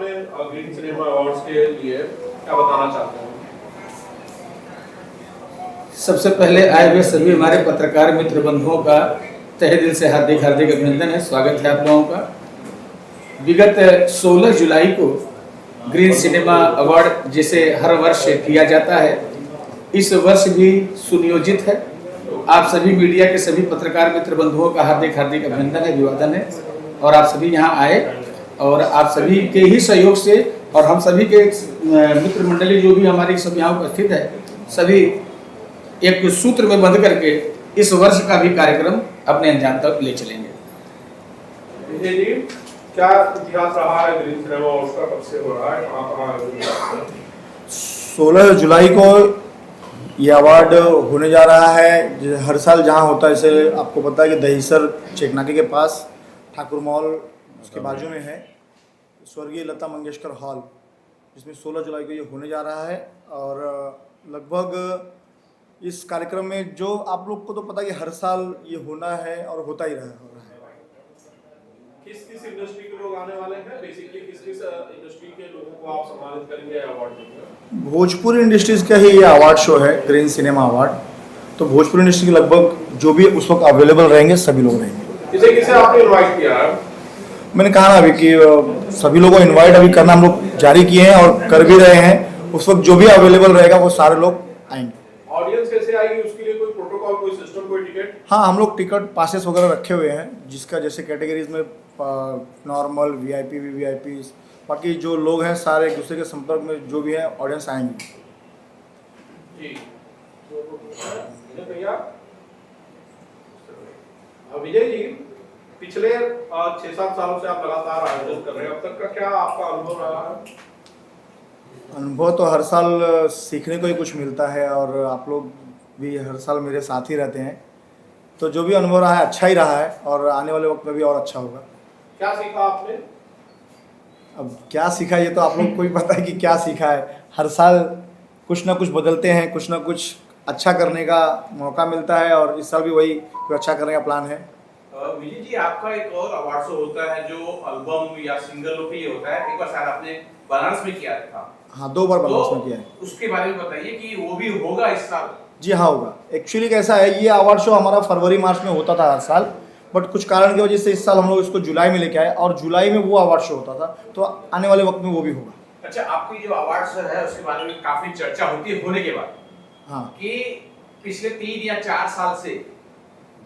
आपने green cinema awards के लिए क्या बताना चाहते हैं? सबसे पहले आए हुए सभी हमारे पत्रकार मित्र बंधुओं का तहे दिल से हार्दिक हार्दिक अभिनंदन है, स्वागत है आप लोगों का। विगत 16 जुलाई को ग्रीन सिनेमा अवार्ड जिसे हर वर्ष किया जाता है, इस वर्ष भी सुनियोजित है। आप सभी मीडिया के सभी पत्रकार मित्र बंधुओं का हार्दिक हार्दिक अभिनंदन है, अभिवादन है। और आप सभी यहाँ आए और आप सभी के ही सहयोग से और हम सभी के मित्र मंडली जो भी हमारी सब यहाँ उपस्थित है, सभी एक सूत्र में बंध करके इस वर्ष का भी कार्यक्रम अपने अंजाम तक ले चलेंगे। विजय जी, क्या इतिहास रहा है ग्रीन सिनेमा अवार्ड्स का? कब से हो रहा है, कहाँ? 16 जुलाई को ये अवार्ड होने जा रहा है। हर साल जहाँ होता है, जैसे आपको पता है कि दहीसर चेकनाके के पास ठाकुर मॉल उसके बाजू में है स्वर्गीय लता मंगेशकर हॉल, जिसमें 16 जुलाई को ये होने जा रहा है। और लगभग इस कार्यक्रम में जो आप लोग को तो पता है कि हर साल ये होना है और होता ही रहा है। किस किस इंडस्ट्री के लोग आने वाले हैं? बेसिकली किस किस इंडस्ट्री के लोगों को आप सम्मानित करेंगे अवार्ड देकर? भोजपुरी इंडस्ट्रीज का ही ये अवार्ड शो है, ग्रीन सिनेमा अवार्ड। तो भोजपुरी इंडस्ट्री के लगभग जो भी उस वक्त अवेलेबल रहेंगे सभी लोग रहेंगे। किसे किसे आपने इनवाइट किया है? मैंने कहा ना अभी कि सभी लोगों को इनवाइट अभी करना हम लोग जारी किए हैं और कर भी रहे हैं। उस वक्त जो भी अवेलेबल रहेगा वो सारे लोग आएंगे। ऑडियंस कैसे आएगी उसके लिए कोई प्रोटोकॉल, कोई सिस्टम, कोई टिकट? हाँ, हम लोग टिकट पासेस वगैरह रखे हुए हैं, जिसका जैसे कैटेगरीज में नॉर्मल, वीआईपी, वीवीआईपी, बाकी जो लोग हैं सारे एक दूसरे के संपर्क में जो भी है ऑडियंस आएंगे। जी भैया, विजय जी, पिछले 6-7 सालों से आप लगातार आयोजन कर रहे हैं, अब तक का क्या आपका अनुभव रहा है? अनुभव तो हर साल सीखने को ही कुछ मिलता है और आप लोग भी हर साल मेरे साथ ही रहते हैं, तो जो भी अनुभव रहा है अच्छा ही रहा है और आने वाले वक्त में भी और अच्छा होगा। क्या सीखा आपने? अब क्या सीखा ये तो आप लोग को ही पता है कि क्या सीखा है। हर साल कुछ ना कुछ बदलते हैं, कुछ ना कुछ अच्छा करने का मौका मिलता है और इस साल भी वही कुछ अच्छा करने का प्लान है। विजय जी, आपका एक और अवार्ड शो होता है जो एल्बम या सिंगलों के लिए होता है। एक बार शायद आपने बनारस में किया था। हाँ, 2 बार बनारस में किया है। उसके बारे में बताइए कि वो भी होगा इस साल? जी हाँ, होगा। एक्चुअली कैसा है, ये अवार्ड शो हमारा फरवरी मार्च में होता था हर साल, बट कुछ कारण की वजह से इस साल हम लोग इसको जुलाई में लेके आए और जुलाई में वो अवार्ड शो होता था, तो आने वाले वक्त में वो भी होगा। अच्छा, आपकी जो अवार्ड शो है उसके बारे में काफी चर्चा होती है होने के बाद। हाँ, कि पिछले 3 या 4 साल से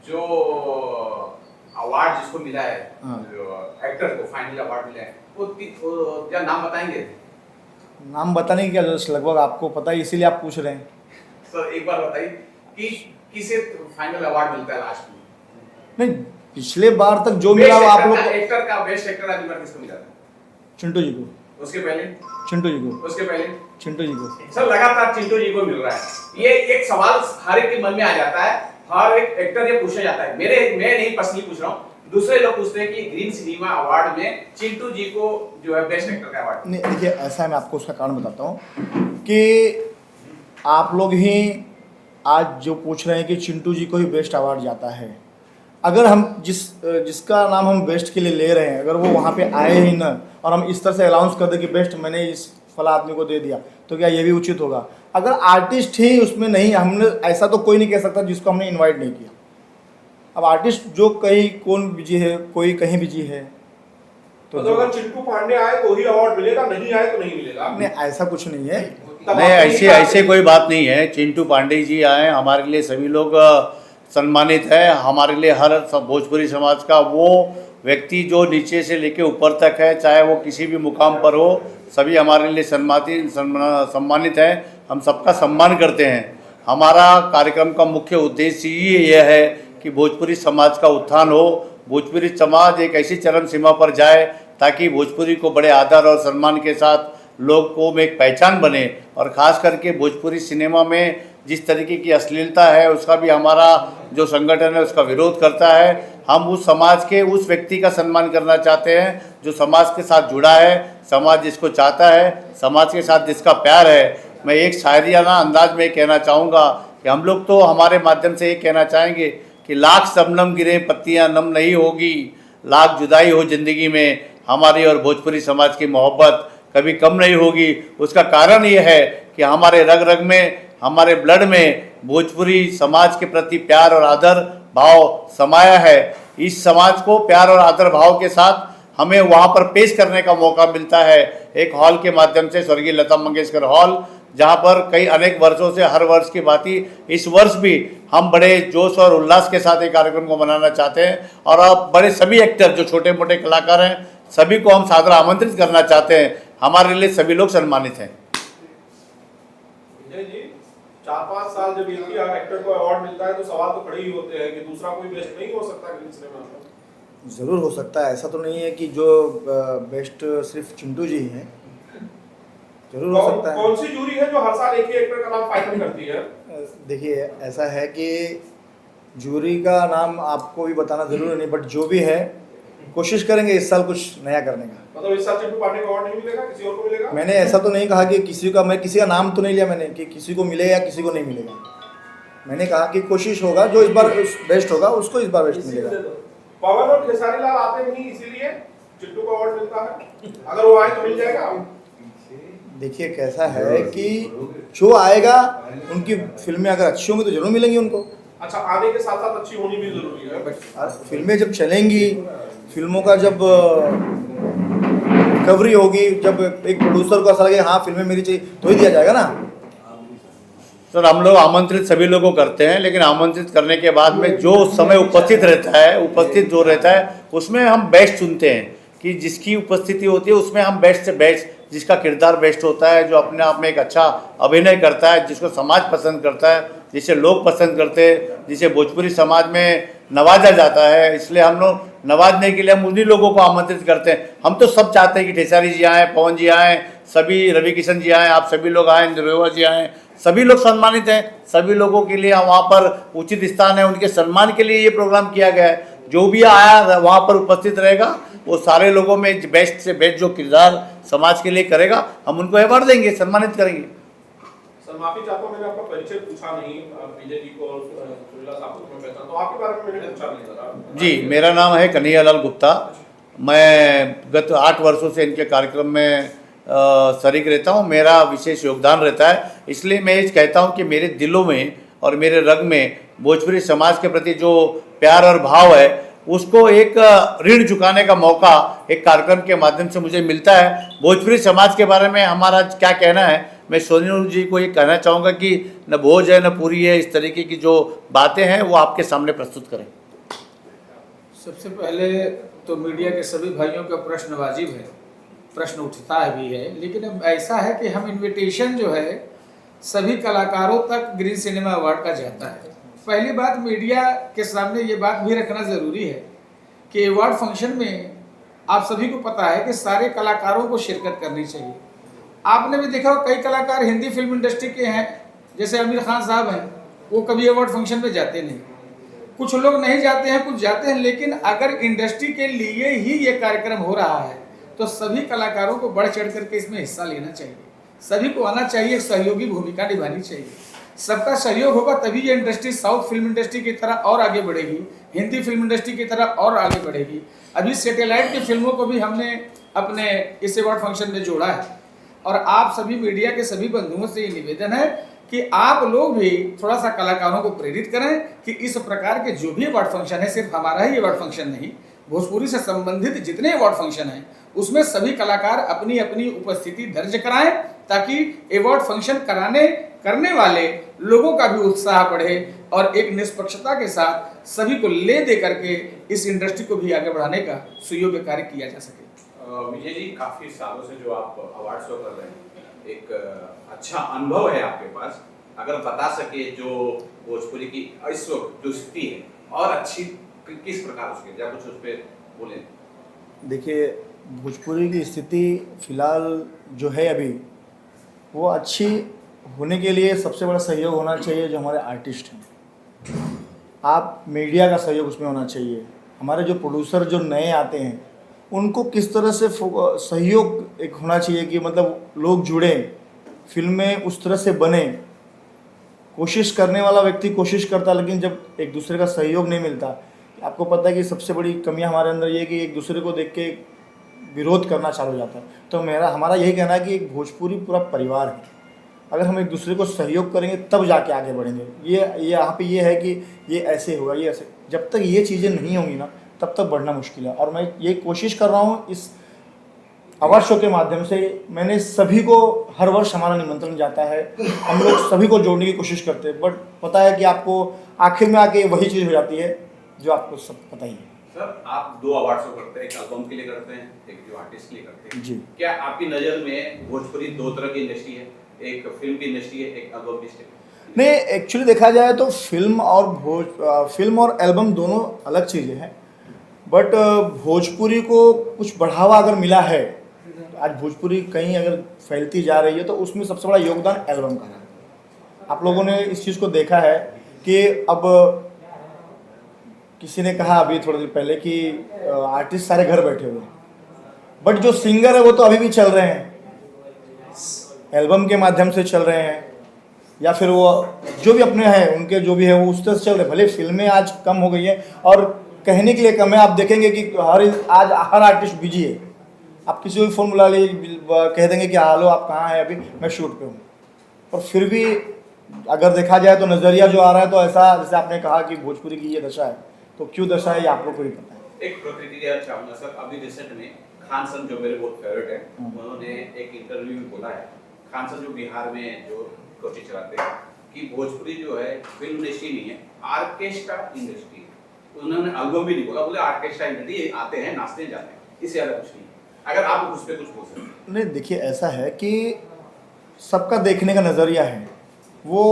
जो अवार्ड जिसको मिला है, हाँ, जो एक्टर को फाइनल अवार्ड मिला है, वो क्या नाम बताएंगे? नाम बताने की क्या जरूरत, लगभग आपको पता है इसीलिए आप पूछ रहे हैं। सर एक बार बताइए कि किसे फाइनल अवार्ड मिलता है लास्ट में? नहीं, पिछले बार तक जो मिला आप लोग एक्टर का बेस्ट एक्टर आज किसको मिला था? चिंटू जी को। उसके पहले चिंटू जी को। उसके पहले चिंटू जी को। सर लगातार चिंटू जी को मिल रहा है। ये एक सवाल हर एक के मन में आ जाता है, हर एक एक्टर ये पूछा जाता है। मैं नहीं पर्सनली पूछ रहा हूँ, दूसरे लोग पूछते हैं कि ग्रीन सिनेमा अवार्ड में चिंटू जी को जो है बेस्ट एक्टर का अवार्ड। नहीं, देखिए ऐसा है, मैं आपको उसका कारण बताता हूँ कि आप लोग ही आज जो पूछ रहे हैं कि चिंटू जी को ही बेस्ट अवार्ड जाता है। अगर हम जिसका नाम हम बेस्ट के लिए ले रहे हैं, अगर वो वहाँ पे आए ही ना और हम इस तरह से अनाउंस कर दें कि बेस्ट मैंने इस फला आदमी को दे दिया, तो क्या ये भी उचित होगा? अगर आर्टिस्ट ही उसमें नहीं, हमने ऐसा तो कोई नहीं कह सकता जिसको हमने इनवाइट नहीं किया। अब आर्टिस्ट जो कहीं कौन बिजी है, कोई कहीं बिजी है, तो अगर चिंटू पांडे आए तो ही अवार्ड मिलेगा, नहीं आए तो नहीं मिलेगा? नहीं, ऐसा कुछ नहीं है। नहीं, ऐसे कोई बात नहीं है। चिंटू पांडे जी आए, हमारे लिए सभी लोग सम्मानित है। हमारे लिए हर भोजपुरी समाज का वो व्यक्ति जो नीचे से लेके ऊपर तक है, चाहे वो किसी भी मुकाम पर हो, सभी हमारे लिए सम्मानित है। हम सबका सम्मान करते हैं। हमारा कार्यक्रम का मुख्य उद्देश्य ये है कि भोजपुरी समाज का उत्थान हो, भोजपुरी समाज एक ऐसी चरम सीमा पर जाए ताकि भोजपुरी को बड़े आदर और सम्मान के साथ लोगों में एक पहचान बने। और ख़ास करके भोजपुरी सिनेमा में जिस तरीके की अश्लीलता है उसका भी हमारा जो संगठन है उसका विरोध करता है। हम उस समाज के उस व्यक्ति का सम्मान करना चाहते हैं जो समाज के साथ जुड़ा है, समाज जिसको चाहता है, समाज के साथ जिसका प्यार है। मैं एक शायरियाना अंदाज में कहना चाहूँगा कि हम लोग तो हमारे माध्यम से ये कहना चाहेंगे कि लाख शबनम गिरे पत्तियाँ नम नहीं होगी, लाख जुदाई हो ज़िंदगी में, हमारी और भोजपुरी समाज की मोहब्बत कभी कम नहीं होगी। उसका कारण ये है कि हमारे रग रग में, हमारे ब्लड में भोजपुरी समाज के प्रति प्यार और आदर भाव समाया है। इस समाज को प्यार और आदर भाव के साथ हमें वहाँ पर पेश करने का मौका मिलता है एक हॉल के माध्यम से, स्वर्गीय लता मंगेशकर हॉल, जहाँ पर कई अनेक वर्षों से हर वर्ष की भांति इस वर्ष भी हम बड़े जोश और उल्लास के साथ एक कार्यक्रम को मनाना चाहते हैं। और अब बड़े सभी एक्टर जो छोटे मोटे कलाकार हैं सभी को हम सादर आमंत्रित करना चाहते हैं। हमारे लिए सभी लोग सम्मानित हैं। विजय जी, 4-5 साल जब एक ही एक्टर को अवार्ड मिलता है तो सवाल तो खड़े ही होते हैं कि दूसरा कोई बेस्ट नहीं हो सकता ग्रीन सिनेमा में? ज़रूर हो सकता है, ऐसा तो नहीं है कि जो बेस्ट सिर्फ चिंटू जी हैं, जरूर हो सकता है। कौन सी जूरी है जो हर साल एक ही एक्टर का नाम फाइनल करती है? देखिए ऐसा है कि जूरी का नाम आपको भी बताना जरूरी नहीं, बट जो भी है कोशिश करेंगे इस साल कुछ नया करने का। मतलब इस साल चिंटू पांडे का अवार्ड नहीं मिलेगा, किसी और को मिलेगा? मैंने ऐसा तो नहीं कहा कि किसी का, मैं किसी का नाम तो नहीं लिया मैंने कि किसी को मिलेगा या किसी को नहीं मिलेगा। मैंने कहा कि कोशिश होगा, जो इस बार बेस्ट होगा उसको इस बार बेस्ट मिलेगा। पवन और खेसारी लाल आते नहीं इसीलिए चिंटू को अवार्ड मिलता है, अगर वो आए तो मिल जाएगा। देखिए कैसा है कि जो आएगा उनकी फिल्में अगर अच्छी होंगी तो जरूर मिलेंगी उनको। अच्छा, आने के साथ साथ अच्छी होनी भी जरूरी है। फिल्में जब चलेंगी, फिल्मों का जब रिकवरी होगी, जब एक प्रोड्यूसर को ऐसा लगे हाँ फिल्में मेरी चाहिए तो ही दिया जाएगा ना। सर हम लोग आमंत्रित सभी लोगों को करते हैं, लेकिन आमंत्रित करने के बाद में जो समय उपस्थित रहता है, उपस्थित जो रहता है उसमें हम बेस्ट चुनते हैं कि जिसकी उपस्थिति होती है उसमें हम बेस्ट से बेस्ट, जिसका किरदार बेस्ट होता है, जो अपने आप में एक अच्छा अभिनय करता है, जिसको समाज पसंद करता है, जिसे लोग पसंद करते हैं, जिसे भोजपुरी समाज में नवाजा जाता है, इसलिए हम लोग नवाजने के लिए हम उन्हीं लोगों को आमंत्रित करते हैं। हम तो सब चाहते हैं कि खेसारी जी आएँ, पवन जी आएँ, सभी रवि किशन जी आएँ, आप सभी लोग आएँ, निरोवा जी आएँ, सभी लोग सम्मानित हैं। सभी लोगों के लिए वहाँ पर उचित स्थान है, उनके सम्मान के लिए ये प्रोग्राम किया गया है। जो भी आया वहाँ पर उपस्थित रहेगा, वो सारे लोगों में बेस्ट से बेस्ट जो किरदार समाज के लिए करेगा हम उनको अवार्ड देंगे, सम्मानित करेंगे। सर माफी चाहता हूँ, मैंने आपका परिचय पूछा नहीं, विजय जी को और सुरीला साहब को मैं पहचानता हूँ, आपके बारे में मैंने पूछा नहीं सर। जी, मेरा नाम है कन्हैयालाल गुप्ता। मैं गत 8 वर्षों से इनके कार्यक्रम में शरीक रहता हूँ। मेरा विशेष योगदान रहता है, इसलिए मैं ये कहता हूँ कि मेरे दिलों में और मेरे रग में भोजपुरी समाज के प्रति जो प्यार और भाव है उसको एक ऋण चुकाने का मौका एक कार्यक्रम के माध्यम से मुझे मिलता है। भोजपुरी समाज के बारे में हमारा क्या कहना है, मैं सोनू जी को ये कहना चाहूँगा कि न भोज है न पूरी है, इस तरीके की जो बातें हैं वो आपके सामने प्रस्तुत करें। सबसे पहले तो मीडिया के सभी भाइयों का प्रश्न वाजिब है, प्रश्न उठता भी है, लेकिन अब ऐसा है कि हम इनविटेशन जो है सभी कलाकारों तक ग्रीन सिनेमा अवार्ड का जाता है। पहली बात, मीडिया के सामने ये बात भी रखना ज़रूरी है कि अवार्ड फंक्शन में आप सभी को पता है कि सारे कलाकारों को शिरकत करनी चाहिए। आपने भी देखा कई कलाकार हिंदी फिल्म इंडस्ट्री के हैं, जैसे आमिर खान साहब हैं, वो कभी अवार्ड फंक्शन में जाते नहीं। कुछ लोग नहीं जाते हैं, कुछ जाते हैं, लेकिन अगर इंडस्ट्री के लिए ही ये कार्यक्रम हो रहा है तो सभी कलाकारों को बढ़ चढ़ करके इसमें हिस्सा लेना चाहिए, सभी को आना चाहिए, सहयोगी भूमिका निभानी चाहिए। सबका सहयोग होगा तभी ये इंडस्ट्री साउथ फिल्म इंडस्ट्री की तरह और आगे बढ़ेगी, हिंदी फिल्म इंडस्ट्री की तरह और आगे बढ़ेगी। अभी सैटेलाइट की फिल्मों को भी हमने अपने इस अवार्ड फंक्शन में जोड़ा है। और आप सभी मीडिया के सभी बंधुओं से ये निवेदन है कि आप लोग भी थोड़ा सा कलाकारों को प्रेरित करें कि इस प्रकार के जो भी अवार्ड फंक्शन है, सिर्फ हमारा ही अवार्ड फंक्शन नहीं, भोजपुरी से संबंधित जितने अवार्ड फंक्शन हैं उसमें सभी कलाकार अपनी अपनी उपस्थिति दर्ज कराएं, ताकि अवार्ड फंक्शन करने वाले लोगों का भी उत्साह बढ़े और एक निष्पक्षता के साथ सभी को ले दे करके इस इंडस्ट्री को भी आगे बढ़ाने का सुयोग्य कार्य किया जा सके। विजय जी, काफी सालों से जो आप अवार्ड शो कर रहे हैं, एक अच्छा अनुभव है आपके पास, अगर बता सके जो भोजपुरी की इस वक्त जो स्थिति है और अच्छी किस प्रकार उसके, या कुछ उस पर बोले। देखिए भोजपुरी की स्थिति फिलहाल जो है अभी वो अच्छी होने के लिए सबसे बड़ा सहयोग होना चाहिए जो हमारे आर्टिस्ट हैं। आप मीडिया का सहयोग उसमें होना चाहिए। हमारे जो प्रोड्यूसर जो नए आते हैं उनको किस तरह से सहयोग एक होना चाहिए कि मतलब लोग जुड़ें, फिल्में उस तरह से बने। कोशिश करने वाला व्यक्ति कोशिश करता, लेकिन जब एक दूसरे का सहयोग नहीं मिलता, आपको पता है कि सबसे बड़ी कमियां हमारे अंदर ये है कि एक दूसरे को देख के विरोध करना चालू हो जाता है। तो हमारा यही कहना है कि एक भोजपुरी पूरा परिवार है, अगर हम एक दूसरे को सहयोग करेंगे तब जाके आगे बढ़ेंगे। ये यहाँ पे ये है कि ये ऐसे होगा, ये ऐसे, जब तक ये चीज़ें नहीं होंगी ना तब तक बढ़ना मुश्किल है। और मैं ये कोशिश कर रहा हूँ इस अवार्ड शो के माध्यम से, मैंने सभी को, हर वर्ष हमारा निमंत्रण जाता है, हम लोग सभी को जोड़ने की कोशिश करते हैं, बट पता है कि आपको आखिर में आके वही चीज़ हो जाती है जो आपको सब पता ही है। सर, आप 2 अवार्ड शो करते हैं, एक एल्बम के लिए करते हैं, एक जो आर्टिस्ट के लिए करते हैं जी। क्या आपकी नज़र में भोजपुरी 2 तरह की इंडस्ट्री है, एक फिल्म की इंडस्ट्री है, एक एल्बम की इंडस्ट्री? नहीं, एक्चुअली देखा जाए तो फिल्म और एल्बम दोनों अलग चीज़ें हैं, बट भोजपुरी को कुछ बढ़ावा अगर मिला है, आज भोजपुरी कहीं अगर फैलती जा रही है तो उसमें सबसे बड़ा योगदान एल्बम का है। आप लोगों ने इस चीज़ को देखा है कि अब किसी ने कहा अभी थोड़ी देर पहले कि आर्टिस्ट सारे घर बैठे हुए हैं, बट जो सिंगर है वो तो अभी भी चल रहे हैं, एल्बम के माध्यम से चल रहे हैं, या फिर वो जो भी अपने हैं उनके जो भी है वो उस तरह से चल रहे हैं। भले फिल्में आज कम हो गई है और कहने के लिए कम है, आप देखेंगे कि आज हर आर्टिस्ट बिजी है। आप किसी को भी फ़ोन बुला लीजिए, कह देंगे कि हेलो आप कहाँ हैं, अभी मैं शूट पे हूँ। और फिर भी अगर देखा जाए तो नज़रिया जो आ रहा है तो ऐसा, जैसे आपने कहा कि भोजपुरी की ये दशा है, तो क्यों दशा है ये आप लोग को ही पता है। एक प्रतिक्रिया चाहूँगा सर, अभी रिसेंट में खान सर जो मेरे बहुत फेवरेट है, उन्होंने एक इंटरव्यू में बोला है, खान सर जो बिहार में जो कोचिंग चलाते हैं, कि भोजपुरी जो है फिल्म इंडस्ट्री नहीं है, ऑर्केस्ट्रा इंडस्ट्री है। उन्होंने एल्बम भी नहीं बोला, बोले ऑर्केस्ट्रा इंडस्ट्री, आते हैं नाचते हैं जाते हैं, इससे ज़्यादा कुछ नहीं। अगर आप उस पर कुछ बोल सकते हैं। नहीं, देखिए ऐसा है कि सबका देखने का नज़रिया है, वो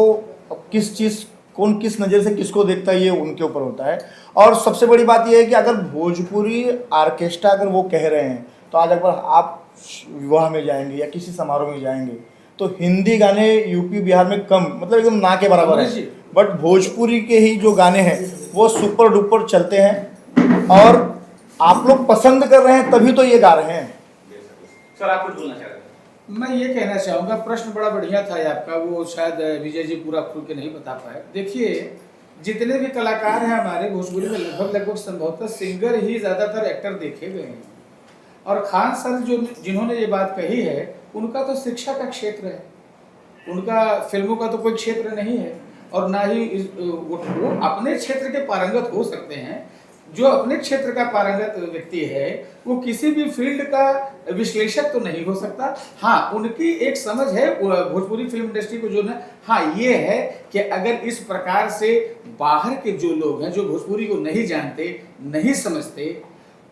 अब किस चीज़, कौन किस नज़र से किसको देखता है ये उनके ऊपर होता है। और सबसे बड़ी बात ये है कि अगर भोजपुरी ऑर्केस्ट्रा अगर वो कह रहे हैं, तो आज अगर आप विवाह में जाएंगे या किसी समारोह में जाएंगे तो हिंदी गाने यूपी बिहार में कम, मतलब एकदम ना के बराबर है, बट भोजपुरी के ही जो गाने हैं वो सुपर डुपर चलते हैं और आप लोग पसंद कर रहे हैं तभी तो ये गा रहे हैं। सर, आप कुछ बोलना चाह रहे हैं? मैं ये कहना चाहूँगा, प्रश्न बड़ा बढ़िया था ये आपका, वो शायद विजय जी पूरा खुल के नहीं बता पाए। देखिए, जितने भी कलाकार हैं हमारे भोजपुरी में, लगभग संभवतः सिंगर ही ज़्यादातर एक्टर देखे गए हैं। और खान सर जो जिन्होंने ये बात कही है, उनका तो शिक्षा का क्षेत्र है, उनका फिल्मों का तो कोई क्षेत्र नहीं है, और ना ही वो अपने क्षेत्र के पारंगत हो सकते हैं। जो अपने क्षेत्र का पारंगत व्यक्ति है वो किसी भी फील्ड का विश्लेषक तो नहीं हो सकता। हाँ, उनकी एक समझ है भोजपुरी फिल्म इंडस्ट्री को जो ना, हाँ ये है कि अगर इस प्रकार से बाहर के जो लोग हैं, जो भोजपुरी को नहीं जानते, नहीं समझते,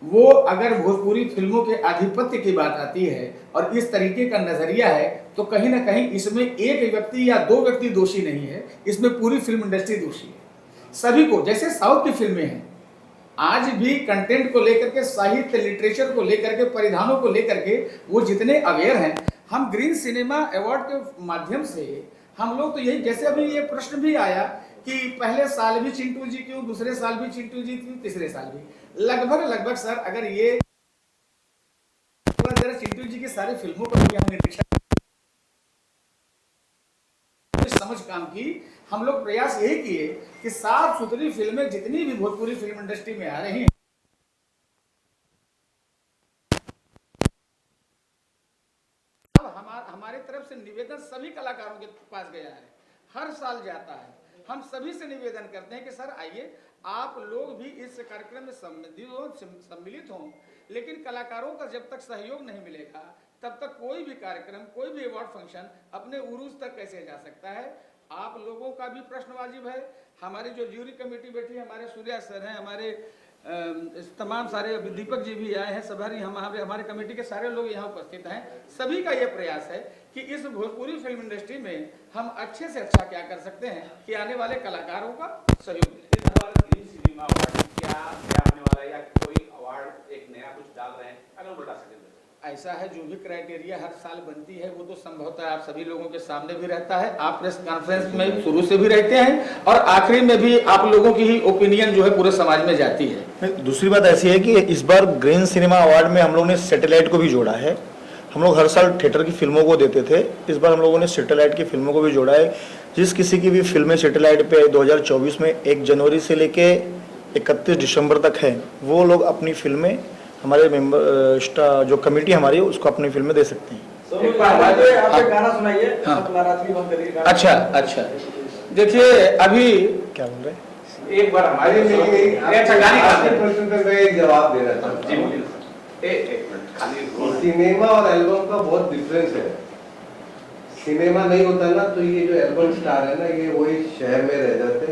वो अगर भोजपुरी फिल्मों के आधिपत्य की बात आती है और इस तरीके का नजरिया है, तो कहीं ना कहीं इसमें एक व्यक्ति या 2 व्यक्ति दोषी नहीं है, इसमें पूरी फिल्म इंडस्ट्री दोषी है। सभी को, जैसे साउथ की फिल्में हैं, आज भी कंटेंट को लेकर के, साहित्य लिटरेचर को लेकर के, परिधानों को लेकर के वो जितने अवेयर हैं, हम ग्रीन सिनेमा अवार्ड के माध्यम से हम लोग तो यही, जैसे अभी ये प्रश्न भी आया कि पहले साल भी चिंटू जी क्यों, दूसरे साल भी चिंटू जी क्यों, तीसरे साल भी, लगभग सर अगर ये चिंटू जी की सारी फिल्मों को भी हमने समझ काम की, हम लोग प्रयास यही किए कि साफ सुथरी फिल्में जितनी भी भोजपुरी फिल्म इंडस्ट्री में आ रही हैं, हमारे तरफ से निवेदन सभी कलाकारों के पास गया है, हर साल जाता है। हम सभी से निवेदन करते हैं कि सर आइए, आप लोग भी इस कार्यक्रम में सम्मिलित हों, लेकिन कलाकारों का जब तक सहयोग नहीं मिलेगा तब तक कोई भी कार्यक्रम, कोई भी अवार्ड फंक्शन अपने उरूज तक कैसे जा सकता है। आप लोगों का भी प्रश्न वाजिब है। हमारी जो ज्यूरी कमेटी बैठी है, हमारे सूर्या सर हैं, हमारे तमाम सारे दीपक जी भी आए हैं, सभी हमारे कमेटी के सारे लोग यहाँ उपस्थित हैं। सभी का ये प्रयास है कि इस भोजपुरी फिल्म इंडस्ट्री में हम अच्छे से अच्छा क्या कर सकते हैं कि आने वाले कलाकारों का सहयोग मिले। ग्रीन सिनेमा अवार्ड क्या होने वाला है, या कोई अवार्ड एक नया कुछ डाल रहे हैं, अगर बता सकें? ऐसा है, जो भी क्राइटेरिया हर साल बनती है वो तो संभवतः आप सभी लोगों के सामने भी रहता है, आप प्रेस कॉन्फ्रेंस में शुरू से भी रहते हैं, और आखिरी में भी आप लोगों की ही ओपिनियन जो है पूरे समाज में जाती है। दूसरी बात ऐसी है कि इस बार ग्रीन सिनेमा अवार्ड में हम लोगों ने सैटेलाइट को भी जोड़ा है। हम लोग हर साल थिएटर की फिल्मों को देते थे, इस बार हम लोगों ने सैटेलाइट की फिल्मों को भी जोड़ा है। जिस किसी की भी फिल्में सैटेलाइट पे 2024 में 1 जनवरी से लेके 31 दिसंबर तक है, वो लोग अपनी फिल्में हमारे मेंबर जो कमेटी हमारी है उसको अपनी फिल्म में दे सकते हैं। एक बार आप एक गाना सुनाइए, हाँ। अपना रात्रि बंद करिए गाना। अच्छा अच्छा, देखिए अभी क्या बोल रहे हैं? एक बार हमारे अच्छा गाने आपके का प्रश्न पे मैं एक जवाब देना चाहता जी हूँ। बोलिए। एक मिनट खाली सिनेमा और एल्बम का बहुत डिफरेंस है। सिनेमा नहीं होता ना तो ये जो एल्बम स्टार है ना, ये वही शहर में रह जाते,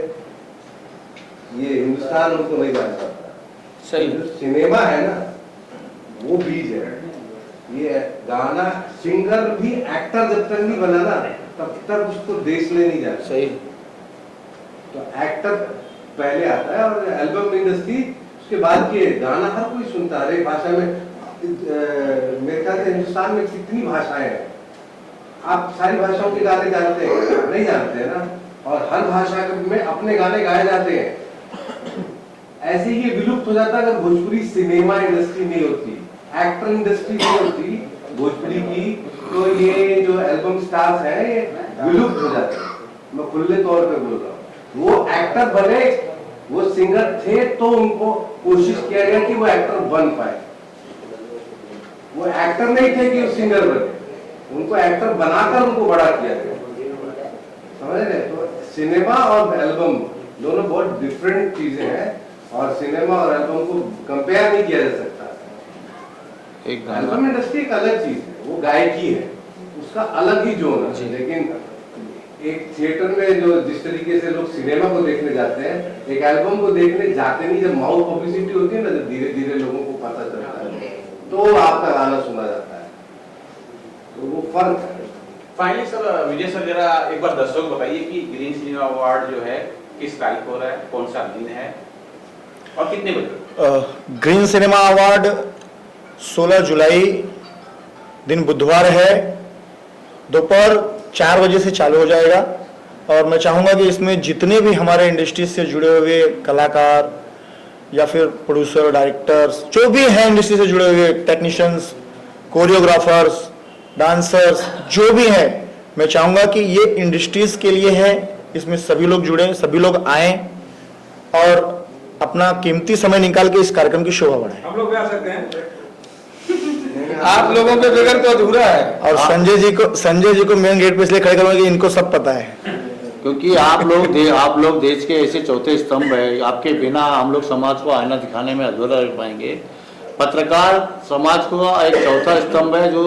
ये हिंदुस्तान उनको नहीं जान पाता। सही जो सिनेमा है ना वो बीज है। ये गाना सिंगर भी एक्टर जब तक नहीं बना ना तब तक उसको देश में नहीं जाता। सही। तो एक्टर पहले आता है और एल्बम इंडस्ट्री उसके बाद की है। गाना हर कोई सुनता है, हर एक भाषा में। मेरे ख्याल से हिंदुस्तान में कितनी भाषाएं हैं, आप सारी भाषाओं के गाने जानते हैं? नहीं जानते हैं ना। और हर भाषा में अपने गाने गाए जाते हैं। ऐसे ही ये विलुप्त हो जाता अगर भोजपुरी सिनेमा इंडस्ट्री नहीं होती, एक्टर इंडस्ट्री नहीं होती भोजपुरी की, तो ये जो एल्बम स्टार्स हैं ये विलुप्त हो जाते हैं। मैं खुले तौर पे बोल रहा हूँ। वो एक्टर बने, वो सिंगर थे तो उनको कोशिश किया गया कि वो एक्टर बन पाए। वो एक्टर नहीं थे कि वो सिंगर बने, उनको एक्टर बनाकर उनको बड़ा किया गया। समझ रहे? तो सिनेमा और एल्बम दोनों बहुत डिफरेंट चीजें हैं और सिनेमा और एल्बम को कंपेयर नहीं किया जा सकता। एक गाना एल्बम इंडस्ट्री एक अलग चीज है, वो गायकी है, उसका अलग ही जोन है। लेकिन एक थिएटर में जो जिस तरीके से लोग सिनेमा को देखने जाते हैं, एक एल्बम को देखने जाते नहीं। जब माउथ पब्लिसिटी होती है ना, जब धीरे धीरे लोगों को पता चलता है तो आपका गाना सुना जाता है, तो वो फर्क है। फाइनली सर, विजय सर जरा एक बार दर्शकों को बताइए कि ग्रीन सिनेमा अवार्ड जो है किस तारीख को हो रहा है, कौन सा दिन है और कितने बजे? ग्रीन सिनेमा अवार्ड 16 जुलाई दिन बुधवार है, दोपहर 4 बजे से चालू हो जाएगा। और मैं चाहूँगा कि इसमें जितने भी हमारे इंडस्ट्री से जुड़े हुए कलाकार या फिर प्रोड्यूसर, डायरेक्टर्स, जो भी हैं इंडस्ट्री से जुड़े हुए, टेक्नीशियंस, कोरियोग्राफर्स, डांसर्स, जो भी हैं, मैं चाहूँगा कि ये इंडस्ट्रीज के लिए है। इसमें सभी लोग जुड़े, सभी लोग आएँ और अपना कीमती समय निकाल के इस कार्यक्रम की शोभा बढ़ाएं। हम लोग भी आ सकते हैं। आप लोगों के बगैर तो अधूरा है। और संजय जी को मेन गेट पे इसलिए खड़े करूंगा कि इनको सब पता है, क्योंकि आप लोग देश के ऐसे चौथे स्तंभ है। आपके बिना हम लोग समाज को आईना दिखाने में अधूरा रह पाएंगे। पत्रकार समाज को एक चौथा स्तंभ है जो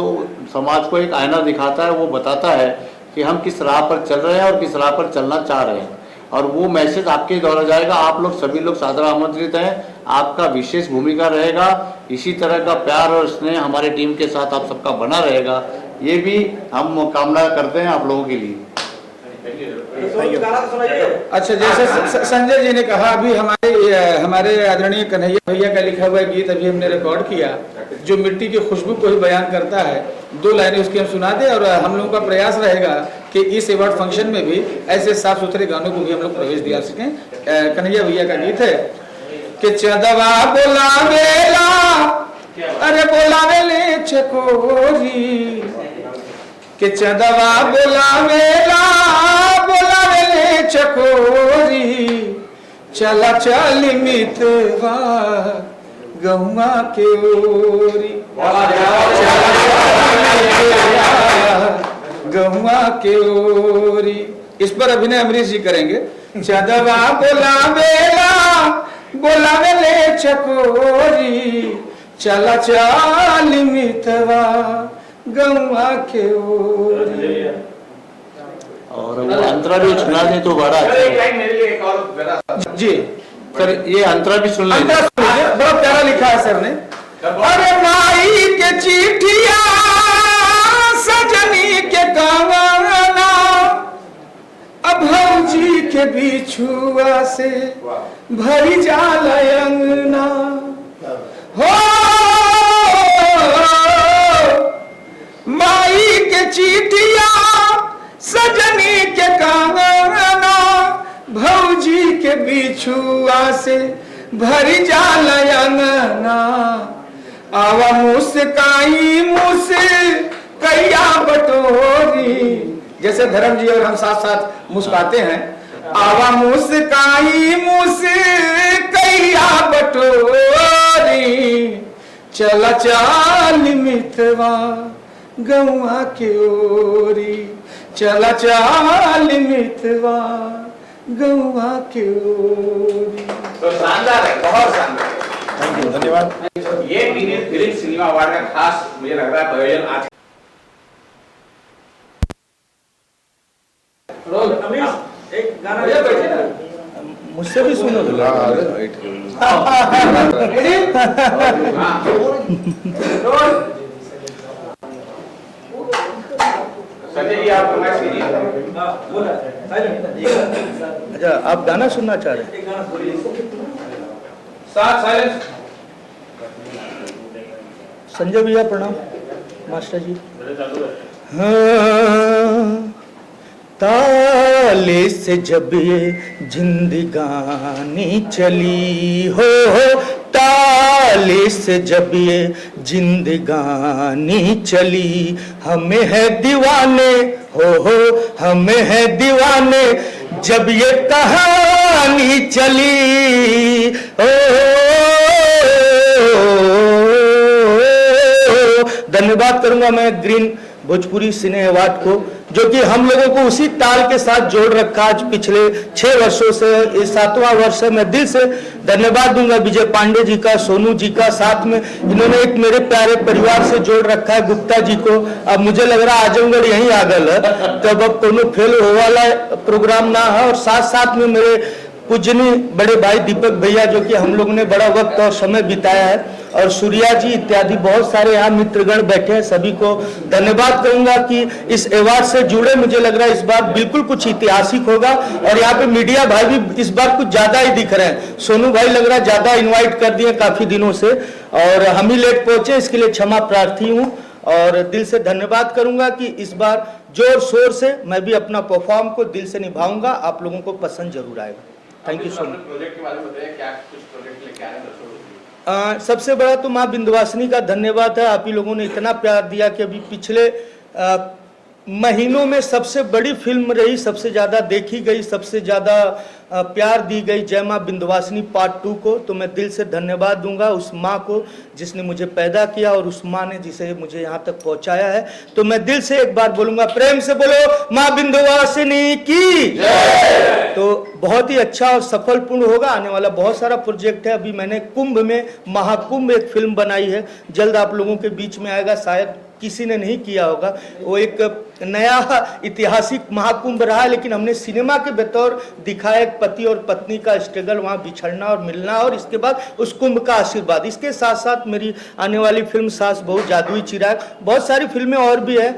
समाज को एक आईना दिखाता है, वो बताता है कि हम किस राह पर चल रहे हैं और किस राह पर चलना चाह रहे हैं, और वो मैसेज आपके द्वारा जाएगा। आप लोग सभी लोग सादर आमंत्रित हैं, आपका विशेष भूमिका रहेगा। इसी तरह का प्यार और स्नेह हमारे टीम के साथ आप सबका बना रहेगा, ये भी हम कामना करते हैं आप लोगों के लिए। तो गाना तो सुनाइए। अच्छा, जैसे संजय जी ने कहा, अभी हमारे आदरणीय कन्हैया भैया का लिखा हुआ गीत अभी हमने रिकॉर्ड किया, जो मिट्टी की खुशबू को ही बयान करता है। 2 लाइनें उसकी हम सुना दें, और हम लोगों का प्रयास रहेगा कि इस अवार्ड फंक्शन में भी ऐसे साफ सुथरे गानों को भी हम लोग प्रवेश दिया सकें। कन्हैया भैया का गीत है कि चंदवा बोलावेला, अरे बोलावेले चकोरी, कि चंदवा बोलावेला, बोलावेले चकोरी, चला चली मितवा गौवा के ओरी, गौवा के ओरी। इस पर अभिनय अमरीश जी करेंगे। चंदवा बोलावेला, बोलावेले चकोरी, चला चली मितवा गौवा के ओरी। और वो अंतरा भी सुना दे तो बड़ा सर, अच्छा एक है। लाइन मेरे लिए एक और जरा जी सर, ये अंतरा भी सुन अंतरा लेंगे। सुन लीजिए, बड़ा प्यारा लिखा है सर ने। अरे माई के चिट्ठिया सजनी के कांगना, अब भौजी के बिछुआ से भरी जाला अंगना हो। माई के चिट्ठिया सजनी के कांगना, भौजी के बिछुआ से भरी जाला अंगना, आवा मुस्काई मुस्कैया बटोरी। जैसे धर्म जी और हम साथ साथ मुस्काते हैं, आवा मुस्काई मुस्कैया बटोरी, चला चाल मितवा गौआ के ओरी, चला चाल मितवा गौआ के ओरी। तो शानदार है, बहुत शानदार है। थैंक यू, धन्यवाद। ये ग्रीन सिनेमा अवार्ड का खास मुझे लग रहा है प्रयोजन आज अमीश एक गाना मुझसे भी सुनो। संजय जी आप हमारे सीनियर हैं। बोला अच्छा, आप गाना सुनना चाह रहे हैं? एक गाना बोलिए। साइलेंस। संजय भैया प्रणाम। मास्टर जी। हाँ, ताले से जब ये जिंदगानी चली हो, ताले से जब ये जिंदगानी चली, हमें है दीवाने हो हमें है दीवाने जब ये कहानी चली हो। धन्यवाद करूंगा मैं ग्रीन भोजपुरी सिने अवार्ड को, जो कि हम लोगों को उसी ताल के साथ जोड़ रखा आज पिछले 6 वर्षों से। ये 7वां वर्ष है। मैं दिल से धन्यवाद दूंगा विजय पांडे जी का, सोनू जी का, साथ में इन्होंने एक मेरे प्यारे परिवार से जोड़ रखा है, गुप्ता जी को। अब मुझे लग रहा है आजमगढ़ यहीं आ गल है, तो अब कोनो फेल हो वाला प्रोग्राम ना है। और साथ साथ में मेरे पूजनीय बड़े भाई दीपक भैया, जो कि हम लोग ने बड़ा वक्त और समय बिताया है, और सूर्या जी इत्यादि बहुत सारे यहाँ मित्रगण बैठे हैं। सभी को धन्यवाद करूंगा कि इस अवार्ड से जुड़े। मुझे लग रहा है इस बार बिल्कुल कुछ ऐतिहासिक होगा, और यहाँ पे मीडिया भाई भी इस बार कुछ ज्यादा ही दिख रहे हैं। सोनू भाई लग रहा है ज्यादा इन्वाइट कर दिए काफी दिनों से, और हम ही लेट पहुंचे, इसके लिए क्षमा प्रार्थी हूँ। और दिल से धन्यवाद करूंगा कि इस बार जोर शोर से मैं भी अपना परफॉर्म को दिल से निभाऊंगा। आप लोगों को पसंद जरूर आएगा। Thank you so much. Project के बारे में बताइए, क्या कुछ प्रोजेक्ट लेके आ रहे हैं दर्शकों? सबसे बड़ा तो माँ विंध्यवासिनी का धन्यवाद है। आप ही लोगों ने इतना प्यार दिया कि अभी पिछले महीनों में सबसे बड़ी फिल्म रही, सबसे ज़्यादा देखी गई, सबसे ज़्यादा प्यार दी गई जय माँ विंध्यवासिनी पार्ट 2 को। तो मैं दिल से धन्यवाद दूंगा उस माँ को जिसने मुझे पैदा किया, और उस माँ ने जिसे मुझे यहाँ तक पहुँचाया है। तो मैं दिल से एक बार बोलूँगा, प्रेम से बोलो माँ विंध्यवासिनी की। तो बहुत ही अच्छा और सफलपूर्ण होगा। आने वाला बहुत सारा प्रोजेक्ट है। अभी मैंने कुंभ में महाकुंभ एक फिल्म बनाई है, जल्द आप लोगों के बीच में आएगा, शायद किसी ने नहीं किया होगा। वो एक नया ऐतिहासिक महाकुंभ रहा है, लेकिन हमने सिनेमा के बतौर दिखाया एक पति और पत्नी का स्ट्रगल, वहाँ बिछड़ना और मिलना, और इसके बाद उस कुंभ का आशीर्वाद। इसके साथ साथ मेरी आने वाली फिल्म सास बहू जादुई चिराग, बहुत सारी फिल्में और भी है,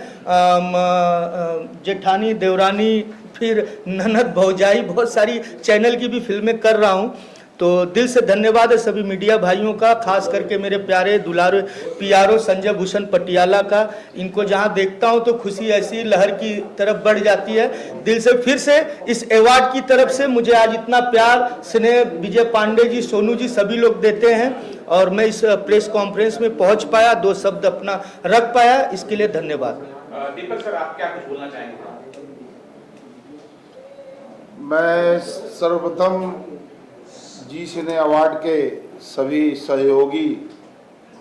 जेठानी देवरानी, फिर ननद भौजाई, बहुत सारी चैनल की भी फिल्में कर रहा हूँ। तो दिल से धन्यवाद है सभी मीडिया भाइयों का, खास करके मेरे प्यारे दुलारे पियारो संजय भूषण पटियाला का। इनको जहां देखता हूं तो खुशी ऐसी लहर की तरफ बढ़ जाती है। दिल से फिर से इस अवार्ड की तरफ से मुझे आज इतना प्यार स्नेह विजय पांडे जी, सोनू जी, सभी लोग देते हैं, और मैं इस प्रेस कॉन्फ्रेंस में पहुंच पाया, 2 शब्द अपना रख पाया, इसके लिए धन्यवाद। दीपक सर, आप क्या कुछ बोलना चाहेंगे? मैं सर्वप्रथम जी सिने अवार्ड के सभी सहयोगी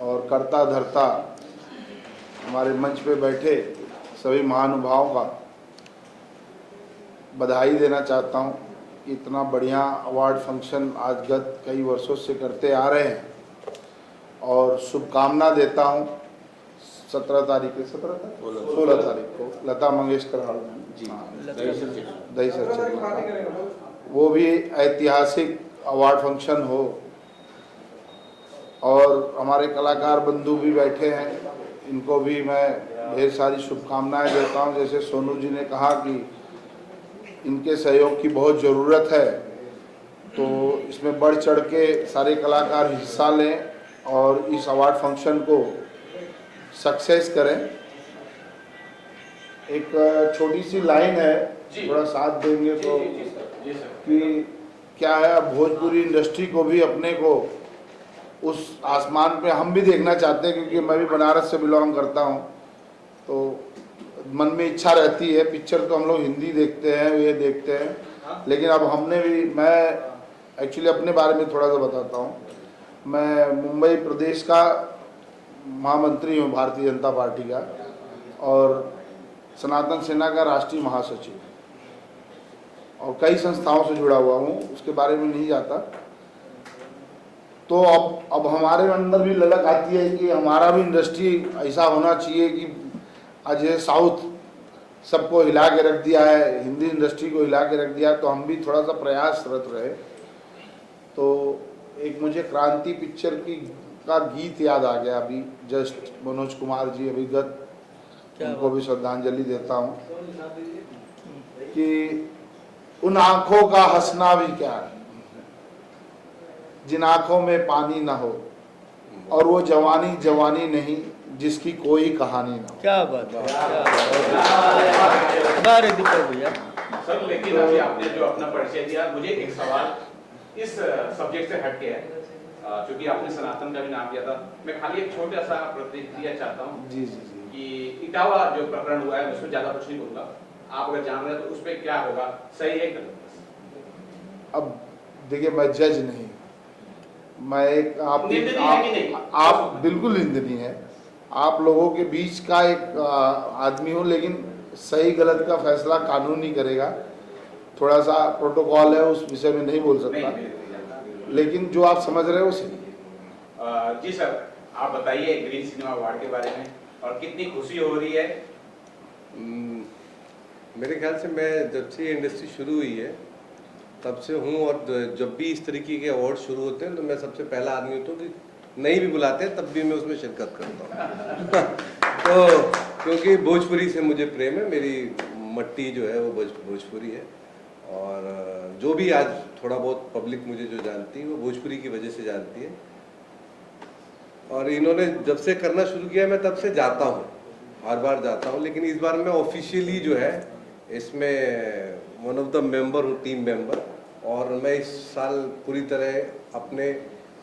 और कर्ता धर्ता, हमारे मंच पे बैठे सभी महानुभावों का बधाई देना चाहता हूं। इतना बढ़िया अवार्ड फंक्शन आज गत कई वर्षों से करते आ रहे हैं, और शुभकामना देता हूं 16 तारीख को लता मंगेशकर हॉल में दही सर, वो भी ऐतिहासिक अवार्ड फंक्शन हो, और हमारे कलाकार बंधु भी बैठे हैं, इनको भी मैं ढेर सारी शुभकामनाएं देता हूं। जैसे सोनू जी ने कहा कि इनके सहयोग की बहुत ज़रूरत है, तो इसमें बढ़ चढ़ के सारे कलाकार हिस्सा लें और इस अवार्ड फंक्शन को सक्सेस करें। एक छोटी सी लाइन है, थोड़ा साथ देंगे तो, कि क्या है, अब भोजपुरी इंडस्ट्री को भी अपने को उस आसमान पे हम भी देखना चाहते हैं, क्योंकि मैं भी बनारस से बिलोंग करता हूँ, तो मन में इच्छा रहती है। पिक्चर तो हम लोग हिंदी देखते हैं, ये देखते हैं, लेकिन अब हमने भी, मैं एक्चुअली अपने बारे में थोड़ा सा बताता हूँ। मैं मुंबई प्रदेश का महामंत्री हूँ भारतीय जनता पार्टी का और सनातन सेना का राष्ट्रीय महासचिव और कई संस्थाओं से जुड़ा हुआ हूँ, उसके बारे में नहीं जाता। तो अब हमारे अंदर भी ललक आती है कि हमारा भी इंडस्ट्री ऐसा होना चाहिए कि आज ये साउथ सबको हिला के रख दिया है, हिंदी इंडस्ट्री को हिला के रख दिया, तो हम भी थोड़ा सा प्रयासरत रहे। तो एक मुझे क्रांति पिक्चर का गीत याद आ गया अभी जस्ट, मनोज कुमार जी अभिगत, उनको भी श्रद्धांजलि देता हूँ कि उन आँखों का हंसना भी क्या है जिन आँखों में पानी ना हो, और वो जवानी जवानी नहीं जिसकी कोई कहानी ना हो। क्या बात है, बारे दीपक भैया। सर लेकिन अभी आपने जो अपना परिचय दिया, मुझे एक सवाल इस सब्जेक्ट से हट के है, क्योंकि आपने सनातन का भी नाम दिया था। मैं खाली एक छोटा सा प्रतिक्रिया चाहता हूँ जी जी जी। कि इटावा जो प्रकरण हुआ है उसमें ज्यादा कुछ नहीं बोलूंगा, आप अगर जान रहे हैं तो उस पर क्या होगा, सही है गलत? अब देखिए मैं जज नहीं, मैं एक आप बिल्कुल निंदनीय है, आप लोगों के बीच का एक आदमी हूँ, लेकिन सही गलत का फैसला कानून ही करेगा। थोड़ा सा प्रोटोकॉल है, उस विषय में नहीं बोल सकता, लेकिन जो आप समझ रहे हो सही है। जी सर, आप बताइए ग्रीन सिनेमा अवार्ड के बारे में और कितनी खुशी हो रही है। मेरे ख्याल से मैं जब से ये इंडस्ट्री शुरू हुई है तब से हूँ, और जब भी इस तरीके के अवार्ड शुरू होते हैं तो मैं सबसे पहला आदमी होता हूँ कि नहीं भी बुलाते हैं तब भी मैं उसमें शिरकत करता हूँ। तो क्योंकि भोजपुरी से मुझे प्रेम है, मेरी मट्टी जो है वो भोजपुरी है, और जो भी आज थोड़ा बहुत पब्लिक मुझे जो जानती है वो भोजपुरी की वजह से जानती है। और इन्होंने जब से करना शुरू किया मैं तब से जाता हूँ, हर बार जाता हूँ, लेकिन इस बार मैं ऑफिशियली जो है इसमें वन ऑफ द मेंबर हूँ, टीम मेंबर, और मैं इस साल पूरी तरह अपने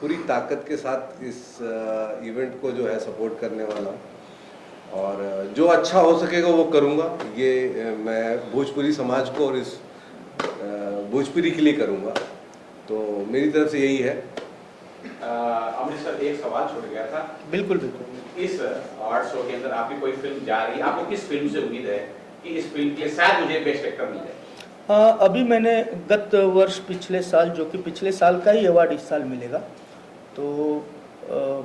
पूरी ताकत के साथ इस इवेंट को जो है सपोर्ट करने वाला हूँ, और जो अच्छा हो सकेगा वो करूँगा। ये मैं भोजपुरी समाज को और इस भोजपुरी के लिए करूँगा, तो मेरी तरफ से यही है। अमृत सर, एक सवाल छूट गया था। बिल्कुल बिल्कुल। इस अवार्ड शो के अंदर आपकी कोई फिल्म जा रही है, आपको किस फिल्म से उम्मीद है कि इस फिल्म के लिए शायद मुझे बेस्ट एक्टर मिल जाए? हाँ, अभी मैंने गत वर्ष पिछले साल, जो कि पिछले साल का ही अवार्ड इस साल मिलेगा, तो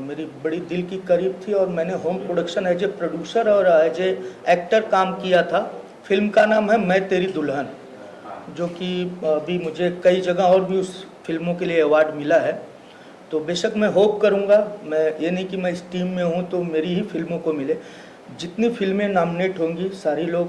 मेरी बड़ी दिल की करीब थी और मैंने home production as a producer और एज ए एक्टर काम किया था। फिल्म का नाम है मैं तेरी दुल्हन, जो कि अभी मुझे कई जगह और भी उस फिल्मों के लिए अवार्ड मिला है। तो बेशक मैं होप करूंगा, मैं ये नहीं कि मैं इस टीम में हूं तो मेरी ही फिल्मों को मिले। जितनी फिल्में नॉमिनेट होंगी सारे लोग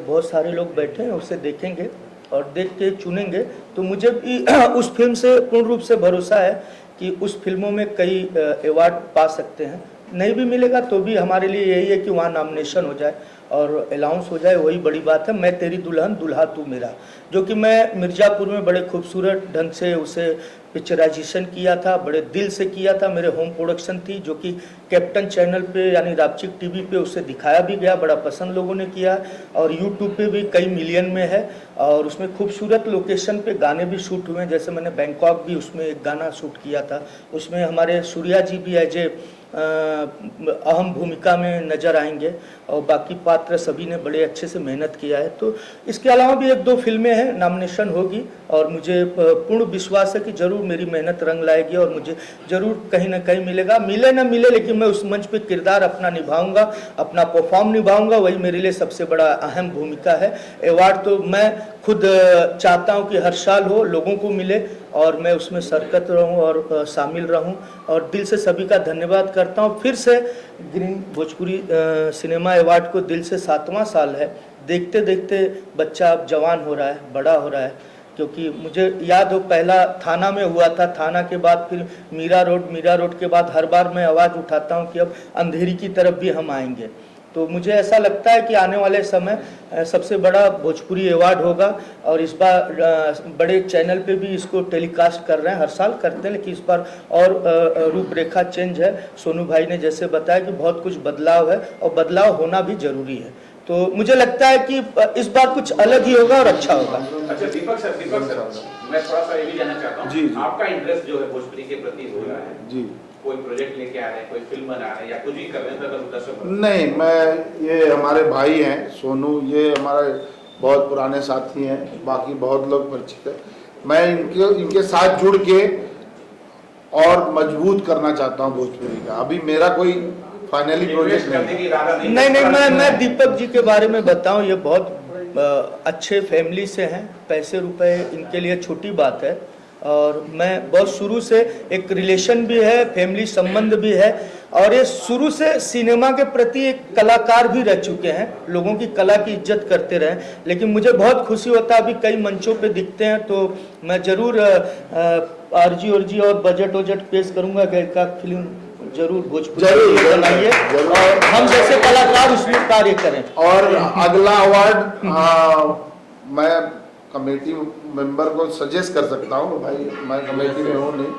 बहुत सारे लोग बैठे हैं, उसे देखेंगे और देख के चुनेंगे। तो मुझे भी उस फिल्म से पूर्ण रूप से भरोसा है कि उस फिल्मों में कई अवार्ड पा सकते हैं। नहीं भी मिलेगा तो भी हमारे लिए यही है कि वहाँ नॉमिनेशन हो जाए और अलाउंस हो जाए, वही बड़ी बात है। मैं तेरी दुल्हन दुल्हा तू मेरा, जो कि मैं मिर्ज़ापुर में बड़े खूबसूरत ढंग से उसे पिक्चराइजेशन किया था, बड़े दिल से किया था। मेरे होम प्रोडक्शन थी, जो कि कैप्टन चैनल पे यानी रापचिक टीवी पे उसे दिखाया भी गया, बड़ा पसंद लोगों ने किया, और यूट्यूब पे भी कई मिलियन में है। और उसमें खूबसूरत लोकेशन पे गाने भी शूट हुए हैं, जैसे मैंने बैंकॉक भी उसमें एक गाना शूट किया था। उसमें हमारे सूर्या जी भी एज ए अहम भूमिका में नज़र आएंगे, और बाकी पात्र सभी ने बड़े अच्छे से मेहनत किया है। तो इसके अलावा भी एक दो फिल्में हैं, नॉमिनेशन होगी, और मुझे पूर्ण विश्वास है कि ज़रूर मेरी मेहनत रंग लाएगी और मुझे ज़रूर कहीं ना कहीं मिलेगा। मिले ना मिले, लेकिन मैं उस मंच पे किरदार अपना निभाऊंगा, अपना परफॉर्म निभाऊंगा, वही मेरे लिए सबसे बड़ा अहम भूमिका है। अवार्ड तो मैं खुद चाहता हूँ कि हर साल हो, लोगों को मिले और मैं उसमें शिरकत रहूँ और शामिल रहूँ। और दिल से सभी का धन्यवाद करता हूँ। फिर से ग्रीन भोजपुरी सिनेमा अवार्ड को दिल से 7वां साल है। देखते देखते बच्चा अब जवान हो रहा है, बड़ा हो रहा है, क्योंकि मुझे याद हो पहला थाना में हुआ था, थाना के बाद फिर मीरा रोड के बाद हर बार मैं आवाज़ उठाता हूँ कि अब अंधेरी की तरफ भी हम आएंगे। तो मुझे ऐसा लगता है कि आने वाले समय सबसे बड़ा भोजपुरी अवार्ड होगा, और इस बार बड़े चैनल पे भी इसको टेलीकास्ट कर रहे हैं, हर साल करते हैं, लेकिन इस बार और रूपरेखा चेंज है। सोनू भाई ने जैसे बताया कि बहुत कुछ बदलाव है और बदलाव होना भी ज़रूरी है, तो मुझे लगता है कि इस बार कुछ अलग ही होगा और अच्छा होगा। अच्छा दीपक सर, मैं थोड़ा सा ये भी जानना चाहता हूँ, जी, जी। आपका इंटरेस्ट जो है भोजपुरी के प्रति हो रहा है, जी। कोई प्रोजेक्ट लेके आ रहे हैं, कोई फिल्म बना रहे हैं या कुछ भी कर रहे हैं, तो दर्शक नहीं, मैं ये हमारे भाई हैं सोनू, ये हमारे बहुत पुराने साथी हैं, बाकी बहुत लोग परिचित हैं। मैं इनके साथ जुड़ के और मजबूत करना चाहता हूँ भोजपुरी का। अभी मेरा कोई फाइनली प्रोजेक्ट नहीं। नहीं, मैं दीपक जी के बारे में बताऊं, ये बहुत अच्छे फैमिली से हैं, पैसे रुपए इनके लिए छोटी बात है। और मैं बहुत शुरू से एक रिलेशन भी है, फैमिली संबंध भी है, और ये शुरू से सिनेमा के प्रति एक कलाकार भी रह चुके हैं, लोगों की कला की इज्जत करते रहे। लेकिन मुझे बहुत खुशी होता है, अभी कई मंचों पे दिखते हैं, तो मैं ज़रूर आरजी और बजट पेश करूंगा कि एक फिल्म जरूर भोजपुरी बनाइए और हम जैसे कलाकार उसमें कार्य करें। और अगला अवार्ड मैं कमेटी मेंबर को सजेस्ट कर सकता हूँ, भाई मैं कमेटी में हूँ नहीं,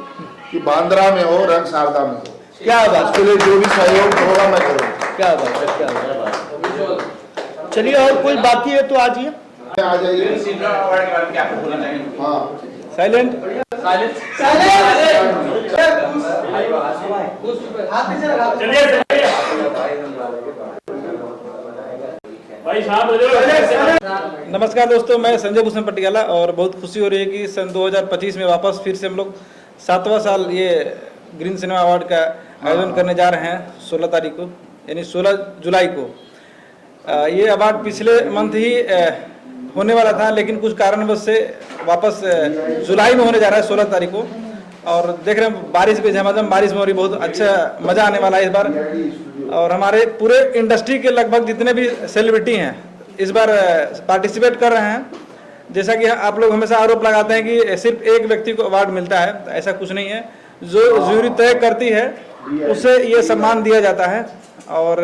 कि बांद्रा में हो, रंग शारदा में हो। क्या बात, उसके लिए जो भी सहयोग होगा मैं करूँगा। क्या बात है, क्या बात। चलिए, और कोई बाकी है तो आ जाइए, आ जाइए। सिल्वर अवार्ड के बारे में क्या आपको बोलना चाहेंगे? हाँ, साइलेंट। नमस्कार दोस्तों, मैं संजय भूषण पटियाला और बहुत खुशी हो रही है कि सन 2025 में वापस फिर से हम लोग 7वां साल ये ग्रीन सिनेमा अवार्ड का आयोजन करने जा रहे हैं 16 तारीख को, यानी 16 जुलाई को। ये अवार्ड पिछले मंथ ही होने वाला था, लेकिन कुछ कारणवश से वापस जुलाई में होने जा रहा है 16 तारीख को। और देख रहे हैं बारिश भी झमाझम बारिश में हो रही, बहुत अच्छा मज़ा आने वाला है इस बार। और हमारे पूरे इंडस्ट्री के लगभग जितने भी सेलिब्रिटी हैं इस बार पार्टिसिपेट कर रहे हैं। जैसा कि आप लोग हमेशा आरोप लगाते हैं कि सिर्फ एक व्यक्ति को अवार्ड मिलता है, तो ऐसा कुछ नहीं है। जो जूरी तय करती है उसे ये सम्मान दिया जाता है। और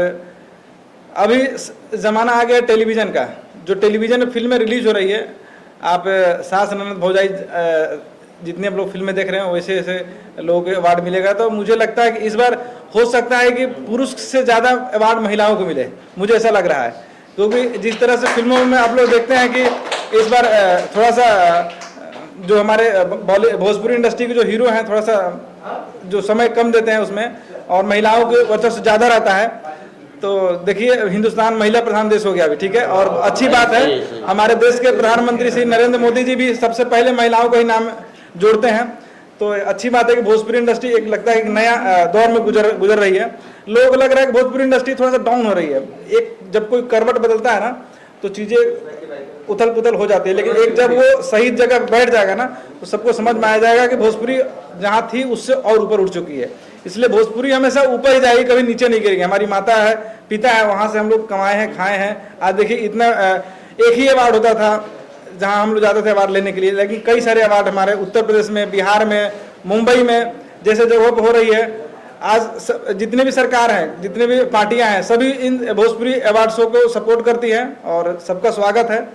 अभी ज़माना आ गया टेलीविज़न का, जो टेलीविज़न में फिल्में रिलीज हो रही है, आप सास ननद भौजाई जितने हम लोग फिल्में देख रहे हैं वैसे ऐसे लोगों को अवार्ड मिलेगा। तो मुझे लगता है कि इस बार हो सकता है कि पुरुष से ज़्यादा अवार्ड महिलाओं को मिले, मुझे ऐसा लग रहा है। क्योंकि जिस तरह से फिल्मों में आप लोग देखते हैं कि इस बार थोड़ा सा जो हमारे भोजपुरी इंडस्ट्री के जो हीरो हैं थोड़ा सा जो समय कम देते हैं उसमें, और महिलाओं के वर्चस्व ज़्यादा रहता है। तो देखिए, हिंदुस्तान महिला प्रधान देश हो गया अभी, ठीक है। और अच्छी बात है, हमारे देश के प्रधानमंत्री श्री नरेंद्र मोदी जी भी सबसे पहले महिलाओं को ही नाम जोड़ते हैं। तो अच्छी बात है कि भोजपुरी इंडस्ट्री एक लगता है कि नया दौर में गुजर रही है। लोगों को लग रहा है कि भोजपुरी इंडस्ट्री थोड़ा सा डाउन हो रही है। एक जब कोई करवट बदलता है ना तो चीज़ें उथल पुथल हो जाती है, लेकिन एक जब वो सही जगह बैठ जाएगा ना तो सबको समझ में आ जाएगा कि भोजपुरी जहाँ थी उससे और ऊपर उठ चुकी है। इसलिए भोजपुरी हमेशा ऊपर ही जाएगी, कभी नीचे नहीं गिरेगी। हमारी माता है, पिता है, वहाँ से हम लोग कमाए हैं, खाए हैं। आज देखिए, इतना एक ही अवार्ड होता था जहाँ हम लोग जाते थे अवार्ड लेने के लिए, लेकिन कई सारे अवार्ड हमारे उत्तर प्रदेश में, बिहार में, मुंबई में जैसे जगहों पर हो रही है। आज जितने भी सरकार हैं, जितने भी पार्टियां हैं, सभी इन भोजपुरी अवार्ड शो को सपोर्ट करती हैं और सबका स्वागत है।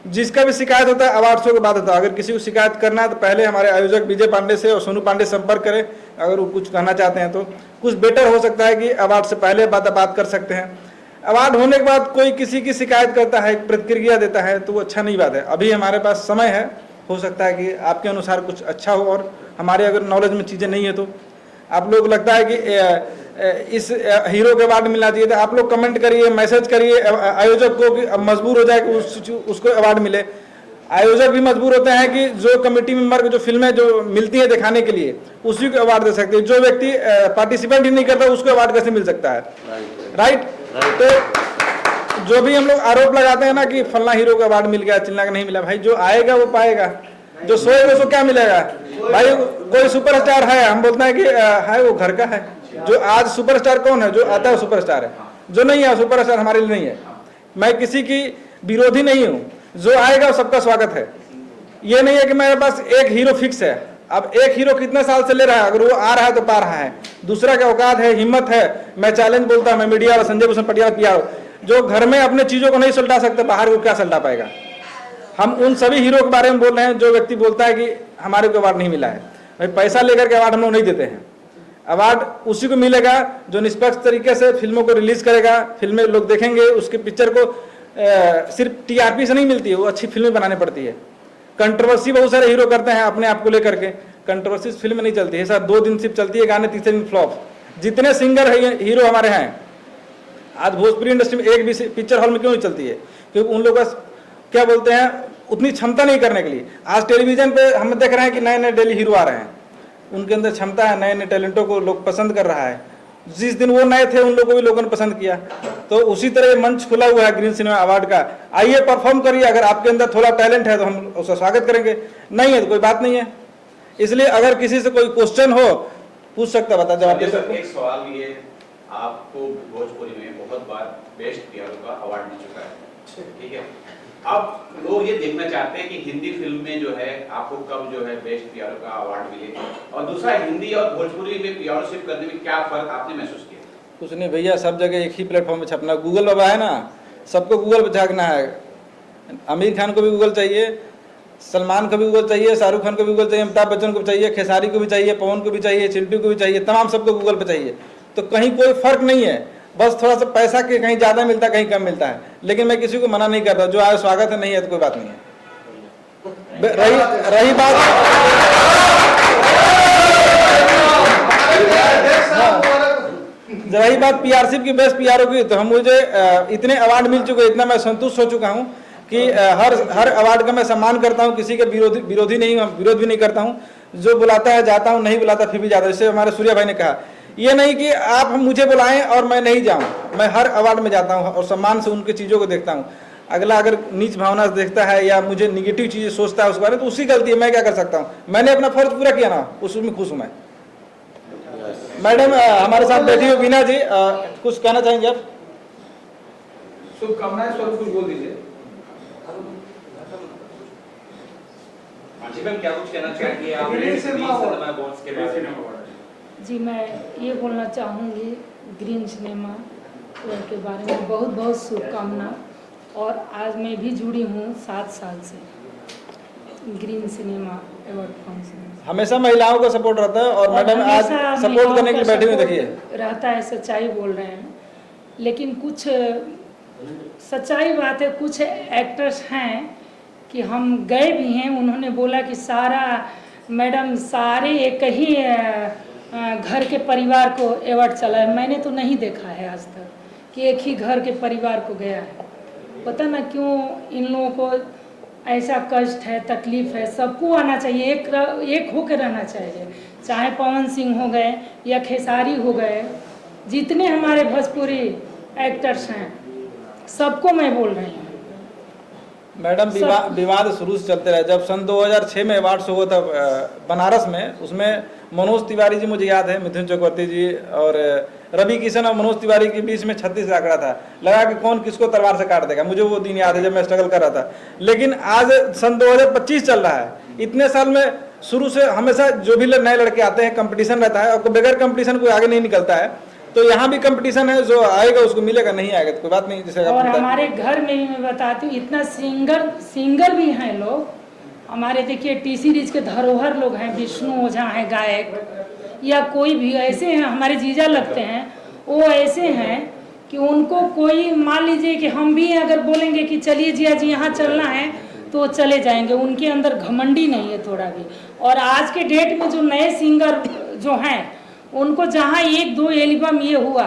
जिसका भी शिकायत होता है अवार्ड शो के बाद होता है। अगर किसी को शिकायत करना है तो पहले हमारे आयोजक विजय पांडे से और सोनू पांडे संपर्क करें। अगर वो कुछ कहना चाहते हैं तो कुछ बेटर हो सकता है कि अवार्ड से पहले बात कर सकते हैं। अवार्ड होने के बाद कोई किसी की शिकायत करता है, प्रतिक्रिया देता है, तो वो अच्छा नहीं बात है। अभी हमारे पास समय है, हो सकता है कि आपके अनुसार कुछ अच्छा हो, और हमारे अगर नॉलेज में चीज़ें नहीं है तो आप लोग लगता है कि इस हीरो के अवार्ड मिलना चाहिए, तो आप लोग कमेंट करिए, मैसेज करिए आयोजक को कि मजबूर हो जाए कि उसको अवार्ड मिले। आयोजक भी मजबूर होते हैं कि जो कमेटी मेंबर को जो फिल्में जो मिलती हैं दिखाने के लिए उसी को अवार्ड दे सकते हैं। जो व्यक्ति पार्टिसिपेट ही नहीं करता उसको अवार्ड कैसे मिल सकता है, राइट। तो जो भी हम लोग आरोप लगाते हैं ना कि फलना हीरो को अवार्ड मिल गया, चिल्ला का नहीं मिला, भाई जो आएगा वो पाएगा, जो सोएगा उसको क्या मिलेगा। भाई कोई सुपरस्टार है, हम बोलते हैं कि है वो घर का है। जो आज सुपरस्टार कौन है, जो आता है सुपरस्टार है, जो नहीं है सुपरस्टार हमारे लिए नहीं है। मैं किसी की विरोधी नहीं हूँ, जो आएगा वो सबका स्वागत है। ये नहीं है कि मेरे पास एक हीरो फिक्स है। अब एक हीरो कितने साल से ले रहा है, अगर वो आ रहा है तो पा रहा है। दूसरा क्या औकात है, हिम्मत है। मैं चैलेंज बोलता हूँ, मैं मीडिया वाला संजय भूषण पटियाला किया, जो घर में अपने चीजों को नहीं सुलटा सकते, बाहर को क्या सुलटा पाएगा। हम उन सभी हीरो के बारे में बोल रहे हैं जो व्यक्ति बोलता है कि हमारे को अवार्ड नहीं मिला है। भाई पैसा लेकर के अवार्ड हम लोग नहीं देते हैं। अवार्ड उसी को मिलेगा जो निष्पक्ष तरीके से फिल्मों को रिलीज करेगा, फिल्में लोग देखेंगे, उसके पिक्चर को सिर्फ टीआरपी से नहीं मिलती है, वो अच्छी फिल्में बनानी पड़ती है। कंट्रोवर्सी बहुत सारे हीरो करते हैं अपने आप को लेकर के, कंट्रोवर्सी फिल्म नहीं चलती है सर, 2 दिन सिर्फ चलती है गाने, तीसरे दिन फ्लॉप। जितने सिंगर हीरो हमारे हैं आज भोजपुरी इंडस्ट्री में, एक भी पिक्चर हॉल में क्यों नहीं चलती है? क्योंकि उन लोगों का क्या बोलते हैं, उतनी क्षमता नहीं करने के लिए। आज टेलीविजन पे हम देख रहे हैं कि नए नए डेली हीरो आ रहे हैं, उनके अंदर क्षमता है, नए नए टैलेंटों को लोग पसंद कर रहा है। जिस दिन वो नए थे उन लोगों को भी लोगों ने पसंद किया। तो उसी तरह मंच खुला हुआ है ग्रीन सिनेमा अवार्ड का, आइए परफॉर्म करिए। अगर आपके अंदर थोड़ा टैलेंट है तो हम उसका स्वागत करेंगे, नहीं है तो कोई बात नहीं है। इसलिए अगर किसी से कोई क्वेश्चन हो पूछ सकता, बता जवाब दे सकते। एक सवाल ये, आपको भोजपुरी में बहुत बार बेस्ट पीआरओ का अवार्ड मिल चुका है, ठीक है? अब लोग ये देखना चाहते हैं कि हिंदी फिल्म में जो है आपको कब जो है बेस्ट पीआरओ का अवार्ड मिले, और दूसरा हिंदी और भोजपुरी में पीआरओशिप करने में क्या फर्क आपने महसूस किया? कुछ नहीं भैया, सब जगह एक ही प्लेटफॉर्म पे छपना। गूगल बाबा है ना, सबको गूगल पे झांकना है। आमिर खान को भी गूगल चाहिए, सलमान को भी गूगल चाहिए, शाहरुख खान को भी गूगल चाहिए, अमिताभ बच्चन को भी चाहिए, खेसारी को भी चाहिए, पवन को भी चाहिए, चिंटू को भी चाहिए, तमाम सबको गूगल पे चाहिए। तो कहीं कोई फर्क नहीं है, बस थोड़ा सा पैसा के कहीं ज़्यादा मिलता है, कहीं कम मिलता है। लेकिन मैं किसी को मना नहीं करता, जो आए स्वागत है, नहीं है तो कोई बात नहीं है। रही बात पीआरशिप की, बेस्ट पीआरओ की, तो हम मुझे इतने अवार्ड मिल चुके, इतना मैं संतुष्ट हो चुका हूँ कि हर अवार्ड का मैं सम्मान करता हूँ, किसी के विरोधी नहीं, विरोध भी नहीं करता हूँ। जो बुलाता है जाता हूँ, नहीं बुलाता फिर भी जाता हूँ। जैसे हमारे सूर्या भाई ने कहा, ये नहीं कि आप मुझे बुलाएं और मैं नहीं जाऊं, मैं हर अवार्ड में जाता हूं और सम्मान से उनकी चीज़ों को देखता हूं। अगला अगर नीच भावना से देखता है या मुझे निगेटिव चीज़ें सोचता है उस बारे में, तो उसकी गलती है, मैं क्या कर सकता हूं? मैंने अपना फर्ज पूरा किया ना, उसमें खुश हूं मैं। मैडम हमारे साथ बैठी हुई वीना जी, कुछ कहना चाहेंगे आप? शुभकामनाएं स्वरूप कुछ बोल दीजिए। जी मैम, क्या कुछ कहना चाहेंगे आप ग्रीन सिनेमा अवार्ड्स के बारे में? जी, मैं ये बोलना चाहूँगी ग्रीन सिनेमा के बारे में बहुत बहुत शुभकामना। और आज मैं भी जुड़ी हूँ 7 साल से ग्रीन सिनेमा अवार्ड फंक्शन। हमेशा महिलाओं का सपोर्ट रहता है, और मैडम आज सपोर्ट करने के लिए बैठे हुए देखिए रहता है। सच्चाई बोल रहे हैं, लेकिन कुछ सच्चाई बात है, कुछ एक्टर्स हैं कि हम गए भी हैं, उन्होंने बोला कि सारा मैडम सारे एक ही घर के परिवार को अवार्ड चला है। मैंने तो नहीं देखा है आज तक कि एक ही घर के परिवार को गया है। पता ना क्यों इन लोगों को ऐसा कष्ट है, तकलीफ है। सबको आना चाहिए, एक होकर रहना चाहिए। चाहे पवन सिंह हो गए या खेसारी हो गए, जितने हमारे भोजपुरी एक्टर्स हैं, सबको मैं बोल रही हूँ। मैडम विवाद शुरू से चलते रहे। जब सन 2006 में अवार्ड्स हुआ था बनारस में, उसमें मनोज तिवारी जी, मुझे याद है, मिथुन चक्रवर्ती जी और रवि किशन और मनोज तिवारी के बीच में 36 का आंकड़ा था। लगा कि कौन किसको तलवार से काट देगा। मुझे वो दिन याद है जब मैं स्ट्रगल कर रहा था। लेकिन आज सन 2025 चल रहा है। इतने साल में शुरू से हमेशा जो भी नए लड़के आते हैं कंपटीशन रहता है, और बगैर कंपटीशन कोई आगे नहीं निकलता है। तो यहाँ भी कंपटीशन है, जो आएगा उसको मिलेगा, नहीं आएगा तो कोई बात नहीं। जैसे और हमारे घर में ही मैं बताती हूँ, इतना सिंगर भी हैं लोग हमारे। देखिए टी सीरीज के धरोहर लोग हैं, विष्णु ओझा हैं गायक, या कोई भी ऐसे हैं हमारे जीजा लगते हैं। वो ऐसे हैं कि उनको कोई मान लीजिए कि हम भी अगर बोलेंगे कि चलिए जिया जी यहाँ चलना है तो चले जाएंगे। उनके अंदर घमंडी नहीं है थोड़ा भी। और आज के डेट में जो नए सिंगर जो हैं, उनको जहाँ 1-2 एल्बम ये हुआ,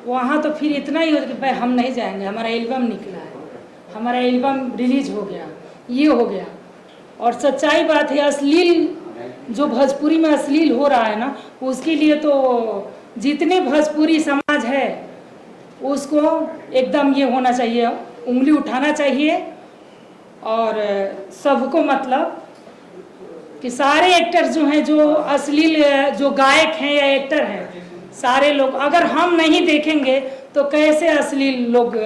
वहाँ तो फिर इतना ही हो कि भाई हम नहीं जाएंगे, हमारा एल्बम निकला है, हमारा एल्बम रिलीज हो गया, ये हो गया। और सच्चाई बात है, अश्लील जो भोजपुरी में अश्लील हो रहा है ना, उसके लिए तो जितने भोजपुरी समाज है उसको एकदम ये होना चाहिए, उंगली उठाना चाहिए। और सबको मतलब कि सारे एक्टर्स जो हैं, जो अश्लील जो गायक हैं या एक्टर हैं, सारे लोग अगर हम नहीं देखेंगे तो कैसे अश्लील लोग